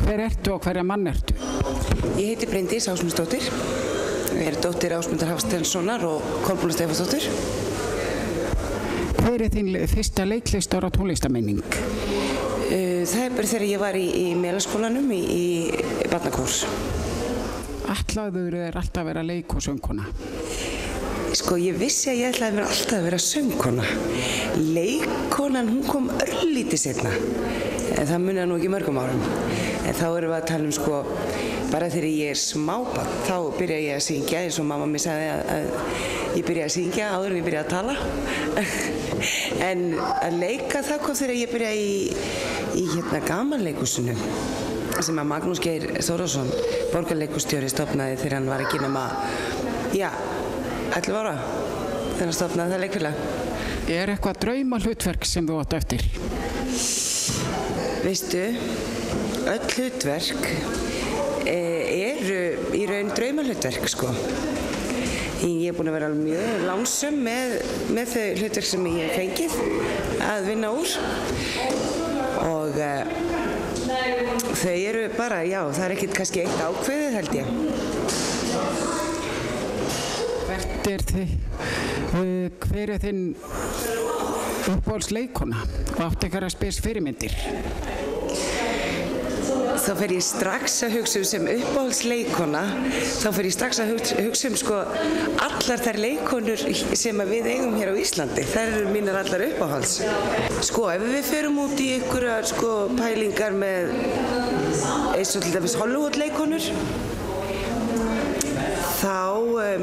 Hver ertu og hverja mann ertu? Ég heiti Bryndís Ásmundsdóttir. Ég dóttir Ásmundar Hafsteinssonar og Kolbrúnar Stefánsdóttur. Hver þín fyrsta leiklistar og tónlistarmenning? Það bara þegar ég var í Melaskólanum í barnakórs. Ætlaður alltaf að vera leik- og söngkona? Sko, ég vissi að ég ætlaði mér alltaf að vera söngkona. Leikkonan, hún kom örlítið seinna. En það munar nú ekki mörgum árum. En þá erum við að tala sko, bara þegar ég er smábarn, þá byrja ég að syngja, eins og mamma mér sagði að ég byrja að syngja áður en ég byrja að tala. En að leika, það kom þegar ég byrja í gamanleikhúsinu, sem að Magnús Geir Þórðarson, borgarleikhússtjóri, stofnaði þegar hann var ekki nema, 11 ára, þegar hann stofnaði það leikfélag. Er eitthvað draumahlutverk sem þú átt eftir? Veistu, öll hlutverk eru í raun draumahlutverk, sko. Ég er búin að vera mjög lánsöm með þau hlutverk sem ég hef fengið að vinna úr. Og þau eru bara, það er ekkert kannski eitt ákveðið, held ég. Hver er þinn uppáhaldsleikona og áttu einhverjar spes fyrirmyndir? Þá fer ég strax að hugsa sem uppáhaldsleikona, þá fer ég strax að hugsa sko allar þær leikonur sem við eigum hér á Íslandi. Þær eru mínar allar uppáhalds. Sko, ef við ferum út í einhverjar pælingar með eins og til dæmis Hollywood-leikonur, þá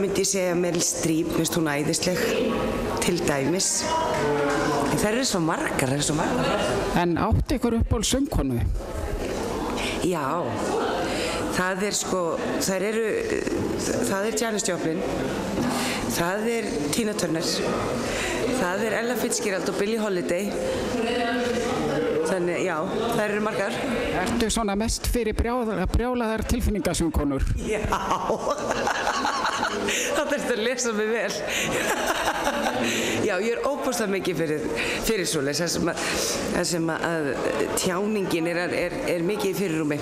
myndi ég segja Meryl Streep, minnst hún æðisleg, til dæmis. En þær eru svo margar, En áttu ykkur uppáhalds söngkonu? Já, það er Janis Joplin, það er Tina Turner, það er Ella Fitzgerald og Billie Holiday. Þannig, það eru margar. Ertu svona mest fyrir brjálaðar tilfinningasöngkonur? Já, það ertu að lesa mig vel. Já, ég er óbúslega mikið fyrir svoleiðis, það sem að tjáningin er mikið í fyrirrúmi.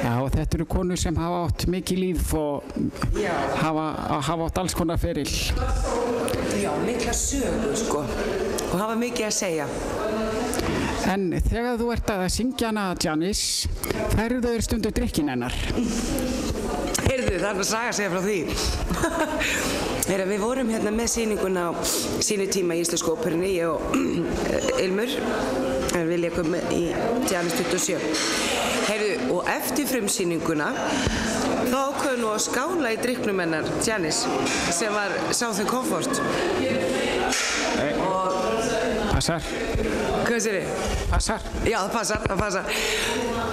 Já, þetta eru konur sem hafa átt mikið líf og hafa átt alls konar feril. Já, mikla sögu, sko, og hafa mikið að segja. En þegar þú ert að syngja hana Janis, færðu þau stundu drykkin hennar? Heyrðu, það er að saga segja frá því. Við vorum hérna með sýninguna á sínu tíma í Íslensku óperunni, ég og Ilmur, við leikum í Janis 27. Heyrðu, og eftir frumsýninguna, þá ákveðum við að skála í drykknum hennar Janis, sem var Southern Comfort. Passar. Hvað segir þið? Passar. Já, það passar.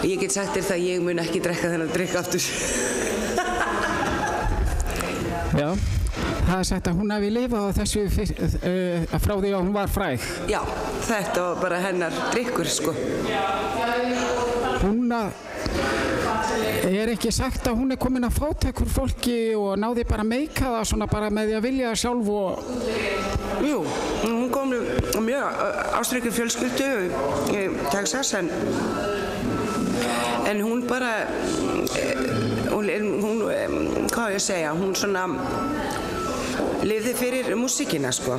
Ég get sagt þér það að ég mun ekki drekka þennan drykk aftur. Já, það er sagt að hún hafi lifað á þessu frá því að hún var fræg. Já, þetta var bara hennar drykkur, sko. Hún er ekki sagt að hún er komin að fátækur fólki og náði bara að meika það svona bara með því að vilja það sjálf og... Jú, hún kom mjög ástríku fjölskyldu í Texas en hún bara, hvað ég að segja, hún svona lifði fyrir músíkina, sko.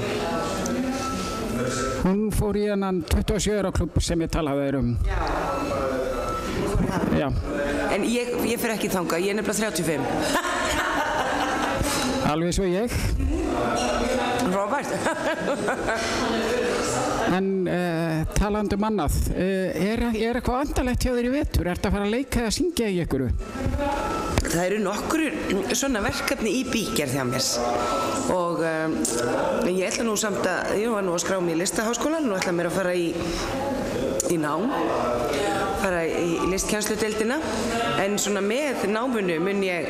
Hún fór í hennan 27 ára klubb sem ég talaði um. Já. En ég fer ekki þangað, ég er nefnilega 35. Alveg svo ég. Robert. En talandi um annað, er eitthvað andalegt hjá þér í vetur? Ertu að fara að leika eða syngja í einhverju? Það eru nokkur svona verkefni í bígerð hjá mér og ég ætla nú samt að, ég var nú að skrá mig í Listaháskólann og ætla mér að fara í nám, fara í listkennsludeildina en svona með náminu mun ég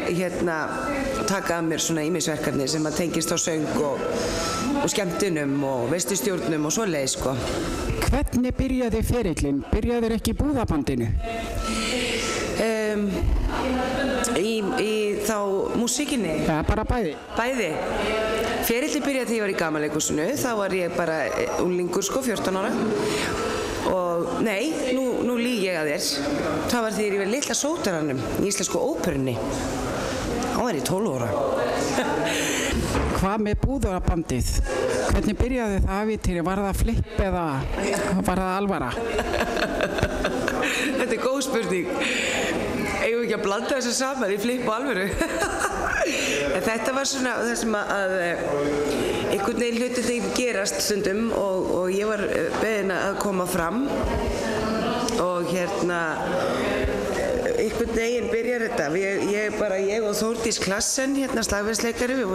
taka að mér svona ýmisverkefni sem að tengist á söng og skemmtunum og veistustjórnum og svoleiðis, sko. Hvernig byrjaði ferillinn? Byrjaðir ekki í búðabandinu? Í þá músíkinni? Já, bara bæði. Bæði. Ferillinn byrjaði þegar ég var í gamanleikhúsinu, þá var ég bara unglingur, sko, 14 ára Og nei, nú lýg ég að þér. Það var þegar ég var litla sótaranum í Íslensku óperunni. Þá var ég 12 ára. Hvað með búðarabandið? Hvernig byrjaði það ævintýri? Var það flipp eða var það alvara? Þetta góð spurning. Eigum við ekki að blanda þessu saman í flipp og alvöru? Þetta var svona það sem að einhvern veginn hluti þegar gerast stundum og ég var beðin að koma fram og einhvern veginn byrjar þetta. Ég og Þórdís Klassen, slagverksleikari, við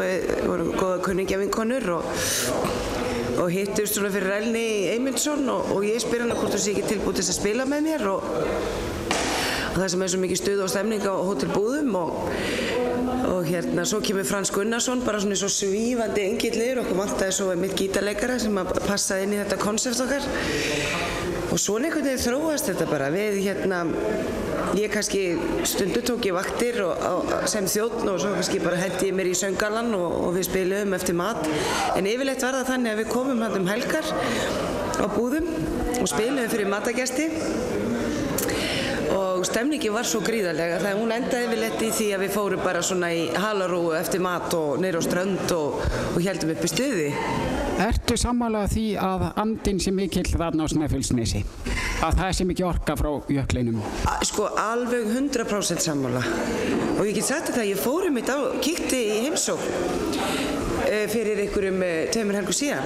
vorum góða kunningjavinkonur og hittumst svona fyrir Elni Eymundsson og ég spyr hana hvort hún sé ekki tilbúin til að spila með mér og það sem svo mikið stuð og stemning á Hótel Búðum og svo kemur Frans Gunnarsson, bara svona svo svífandi engillur, okkur vantaði svo mitt gítarleikara sem að passaði inn í þetta konsept okkar og svona einhvern veginn þróast þetta bara ég kannski stundu tók ég vaktir sem þjónn og svo kannski bara hendi ég mér í sönggalann og við spiluðum eftir mat en yfirleitt var það þannig að við komum helgar á Búðum og spiluðum fyrir matagesti og stemningin var svo gríðarlega það hún endaði yfirleitt í því að við fórum bara svona í halarúu eftir mat og niður á strönd og héldum upp í stuði. Ertu sammála því að andinn sé mikill þarna á Snæfellsnesi? Að það sé mikið orka frá jöklinum? Sko alveg 100% sammála og ég get sagt þetta, ég fór kíkti í heimsókn fyrir einhverjum 2 helgum síðan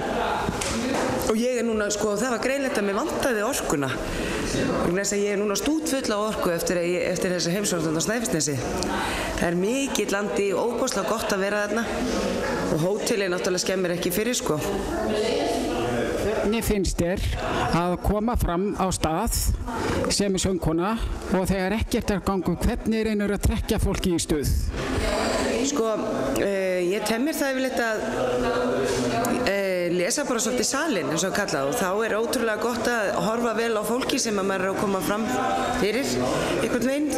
og ég núna, það var greinlegt að mér vantaði orkuna ég núna stútfull á orku eftir þessa heimsókn á Snæfellsnesi. Það mikill landi, óbúslega gott að vera þarna og hótelið náttúrulega skemmir ekki fyrir Hvernig finnst þér að koma fram á stað sem söngkona og þegar ekkert gangur, hvernig reynir að trekkja fólki í stuð? Ég temmir það yfirleitt að lesa bara svolítið salinn eins og kallað og þá ótrúlega gott að horfa vel á fólki sem að maður að koma fram fyrir einhvern veginn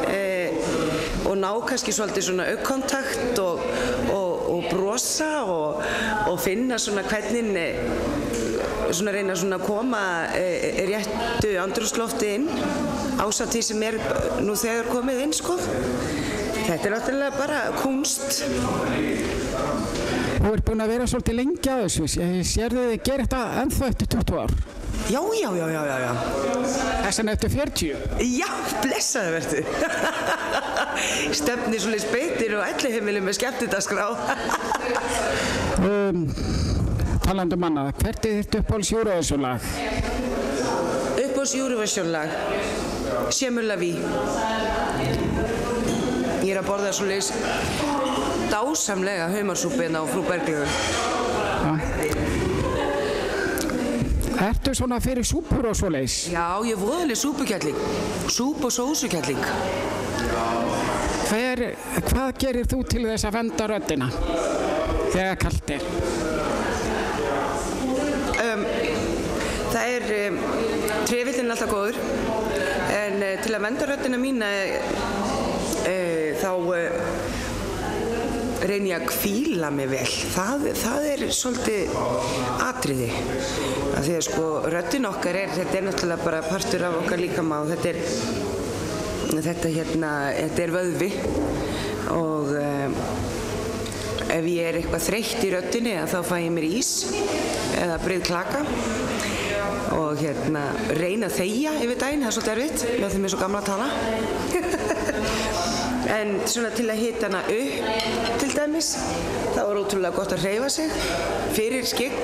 og ná kannski svolítið svona augkontakt og brosa og finna svona hvernig svona reyna svona að koma réttu andrúmslofti inn ásamt því sem nú þegar komið inn Þetta náttúrulega bara kunst. Þú ert búin að vera svolítið lengi að þessu. Sérðu þið gera þetta ennþá eftir 20 ár? Já. Þess vegna eftir 40? Já, blessaði verðu. Stefnir svolítið speitir og elliheimilum með skemmtidagskrá. Talandi annað, hvert þitt uppáhalds Eurovision-lag? Uppáhalds Eurovision-lag? C'est la vie. Ég að borða svolítið dásamlega humarsúpu á Frú Berglöfu. Ertu svona fyrir súpur og svoleiðis? Já, ég voðaleg súpukjalling. Súp- og sósukjalling. Hvað gerir þú til þess að vernda röddina þegar kalt er? Það trefillinn alltaf góður, en til að vernda röddina mína þá reyni ég að hvíla mig vel. Það svolítið atriði. Af því að röddin okkar þetta náttúrulega bara partur af okkar líkama og þetta er vöðvi og ef ég eitthvað þreytt í röddinni þá fæ ég mér ís eða breið klaka og reyna að þegja yfir daginn, það er svolítið erfitt með því mér er svo gamla að tala. En svona til að hita hana upp til dæmis, þá ótrúlega gott að hreyfa sig fyrir skygg.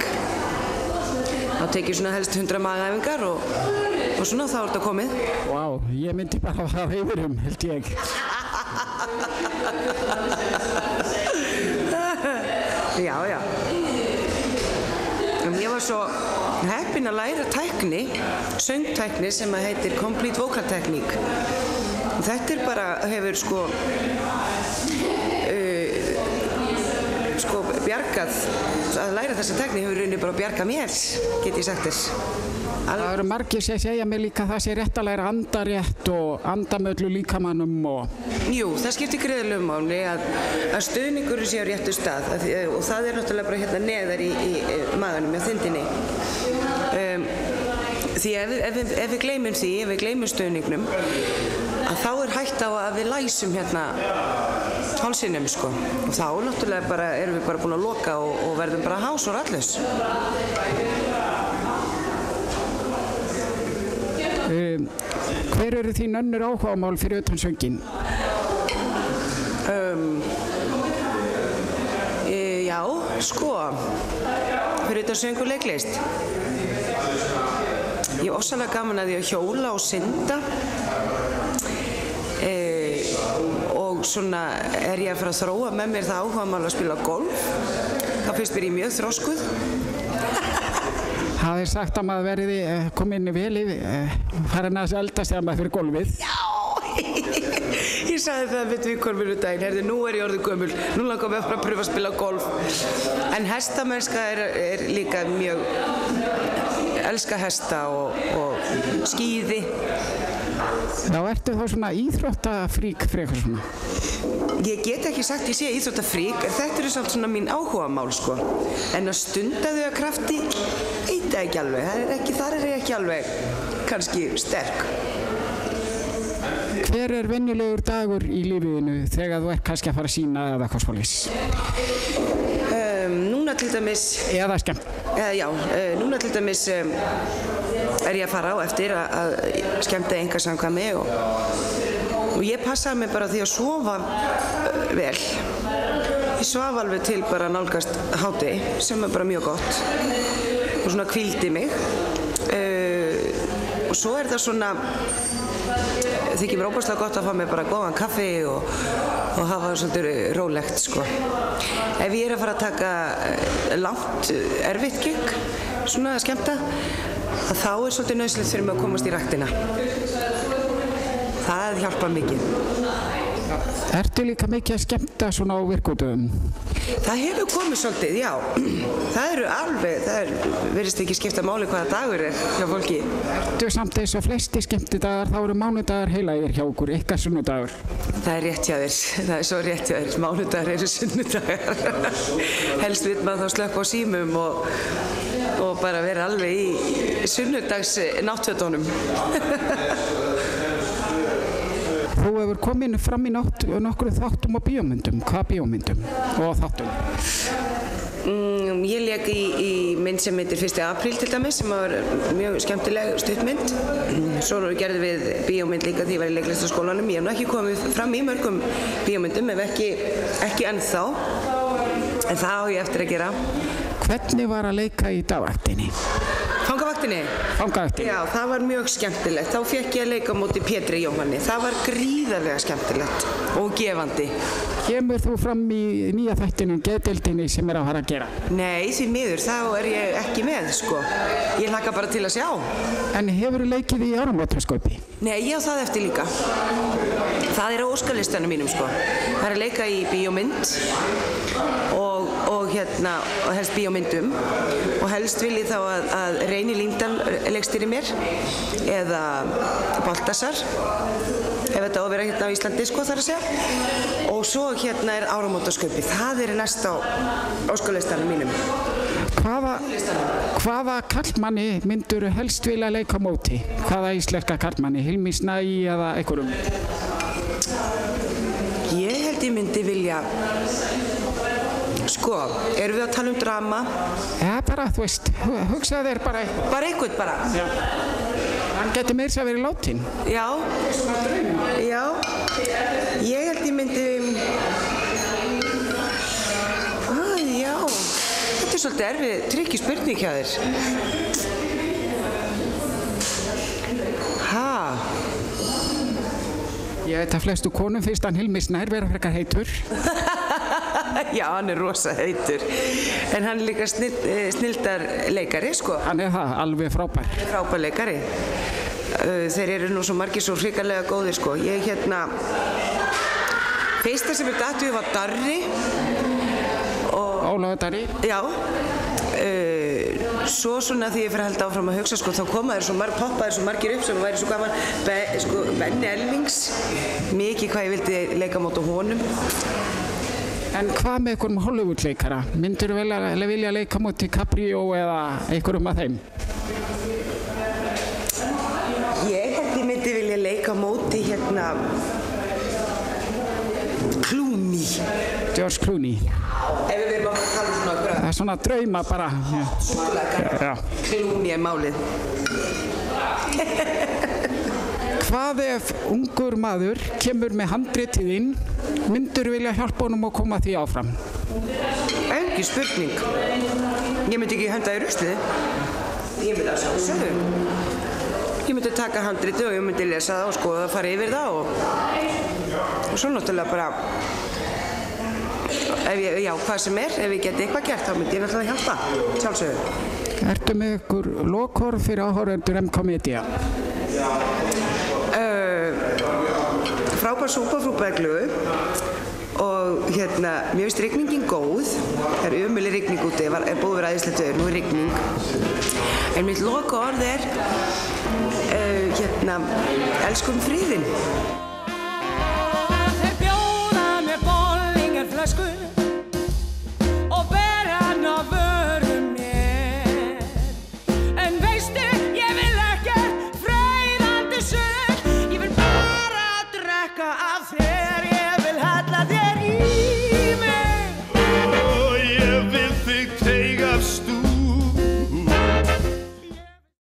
Þá tek ég svona helst 100 magaæfingar og svona þá þetta komið. Vá, ég myndi bara að hafa yfirum, held ég. Já. Ég var svo heppin að læra tækni, söngtækni sem heitir Complete Vocal Technique. Þetta bara hefur bjargað, að læra þessa tækni hefur rauninni bara bjargað mér, get ég sagt þess. Það eru margir sem segja mér líka að það sé rétt að læra andarétt og andamöllu líkamannum og... Jú, það skiptir gríðarlegu máli að stuðningurinn sé á réttu stað og það náttúrulega bara neðar í maganum, á þindinni. Því ef við gleymum því, ef við gleymum stuðningnum, að þá hætt á að við læsum hérna hálsinum, sko. Og þá náttúrulega bara erum við bara búin að loka og verðum bara hás og ratlaus. Hver eru þín önnur áhugamál fyrir utan sönginn? Já, sko, fyrir utan söng og leiklist. Ég er ofsalega gaman að því að hjóla og synda. Og svona er ég að fara að þróa með mér það áhugamál að spila golf. Það finnst mér ég mjög þroskuð. Það er sagt að maður verði komin vel í farin að eldast þegar maður fyrir golfið. Já, ég sagði það við vinkonur daginn, herði, nú er ég orðið gömul, nú langar við að fara að pröfa að spila golf. En hestamennska er líka mjög, elska hesta og skíði. Já, ertu þá svona íþróttafrík frekar svona? Ég get ekki sagt ég sé íþróttafrík, en þetta eru samt svona mín áhugamál, sko. En að stunda þau að krafti, veit það ekki alveg, þar er ég ekki alveg kannski sterk. Hver er venjulegur dagur í lífiðinu þegar þú ert kannski að fara að sýna eða eitthvað svoleiðis? Núna til dæmis... Eða skemmt? Núna til dæmis er ég að fara á eftir að skemmta einkasamkvæmi og ég passaði mig bara því að sofa vel. Ég svaf alveg til bara nálgast hádegi, sem er bara mjög gott og svona hvíldi mig. Og svo er það svona, þykir mér óbærslega gott að fá mér bara góðan kaffi og hafa svolítið rólegt, sko. Ef ég er að fara að taka langt, erfitt gig, svona að skemmta, þá er svolítið nauðsynlegt fyrir mig að komast í ræktina. Það hjálpar mikið. Ertu líka mikið að skemmta svona á virkudöfum? Það hefur komið svolítið, já. Það virðist ekki skipta máli hvaða dagur er hjá fólki. Ertu samt eins og flesti skemmtidagar, þá eru mánudagar heilagir hjá okkur, ykkar sunnudagur? Það er rétt hjá þér, það er svo rétt hjá þér. Mánudagar eru sunnudagar. Helst vill maður þá slökkva á símum og bara vera alveg í sunnudags náttfötunum. Þú hefur komin fram í nokkru þáttum og bíómyndum. Hvað bíómyndum og þáttum? Ég lék í mynd sem heitir 1. apríl til dæmis, sem var mjög skemmtileg stuttmynd. Svo gerðum við bíómynd líka því ég var í leiklistaskólanum. Ég hef nú ekki komið fram í mörgum bíómyndum, ef ekki ennþá. En það á ég eftir að gera. Hvernig var að leika í dagvaktinni? Fangavaktinni? Fangavaktinni. Já, það var mjög skemmtilegt. Þá fékk ég að leika á móti Pétri Jóhanni. Það var gríðarlega skemmtilegt og gefandi. Kemur þú fram í nýja þættinum geðdeildinni sem er að fara að gera? Nei, því miður, þá er ég ekki með, sko. Ég hlakka bara til að sjá. En hefurðu leikið í áramótaskaupi? Nei, ég á það eftir líka. Það er á óskalistanum mínum, sko. Það er að leika í bíómynd og helst bíómyndum og helst vil ég þá að Reyni Lyngdal leikstýri mér eða Baltasar ef þetta á að vera hérna á Íslandi, sko, þar að segja. Og svo er áramótaskaupið. Það er næst á óskalistanum mínum. Hvaða karlmanni myndirðu helst vilja leika á móti? Hvaða íslenska karlmanni? Hilmi Snæ eða einhverjum? Ég held ég myndi vilja... Sko, erum við að tala um drama? Já, bara, þú veist, hugsaðu þér bara eitthvað. Bara eitthvað, bara? Já. Hann getur meira að vera látin. Já. Já. Ég held ég myndi... Já. Þetta er svolítið erfið, trikki spurning hjá þér. Ég veit að flestu konum finnst hann Hilmi Snær vera frekar heitur. Já, hann er rosa heitur. En hann er líka snilldar leikari, sko. Hann er það, alveg frábær. Frábær leikari. Þeir eru nú svo margir svo hrikalega góðir, sko. Fyrsta sem er datuð var Darri. Ólafur Darri? Já. Svo svona því ég fyrir að halda áfram að hugsa, sko, þá poppaði svo margir upp sem væri svo gaman. Benni Elvings, mikið hvað ég vildi leika mót á honum. En hvað með einhverjum Hollywood-leikara? Myndirðu vilja leika móti Caprio eða einhverjum af þeim? Clooney. George Clooney. Ef við erum að tala svona okkur. Það svona drauma bara. Súkkulaðikaka. Clooney málið. Hvað ef ungur maður kemur með handritið inn, myndur vilja hjálpa honum að koma því áfram? Engin spurning. Ég myndi ekki henda í ruslið. Ég myndi að sjálfsögðu. Ég myndi taka handritið og ég myndi lesa það og skoða það, fara yfir það og svo náttúrulega bara, hvað sem ef ég geti eitthvað gert, þá myndi ég náttúrulega hjálpa, sjálfsögðu. Ertu með ykkur lokhorf fyrir áhorfendur M-Komedia? Frábær súpa frú Beglu og mér finnst rigningin góð. Það er ömuleg rigning úti, er búið að vera æðislegt veður, nú er rigning. En mitt lokaorð er elskum friðinn.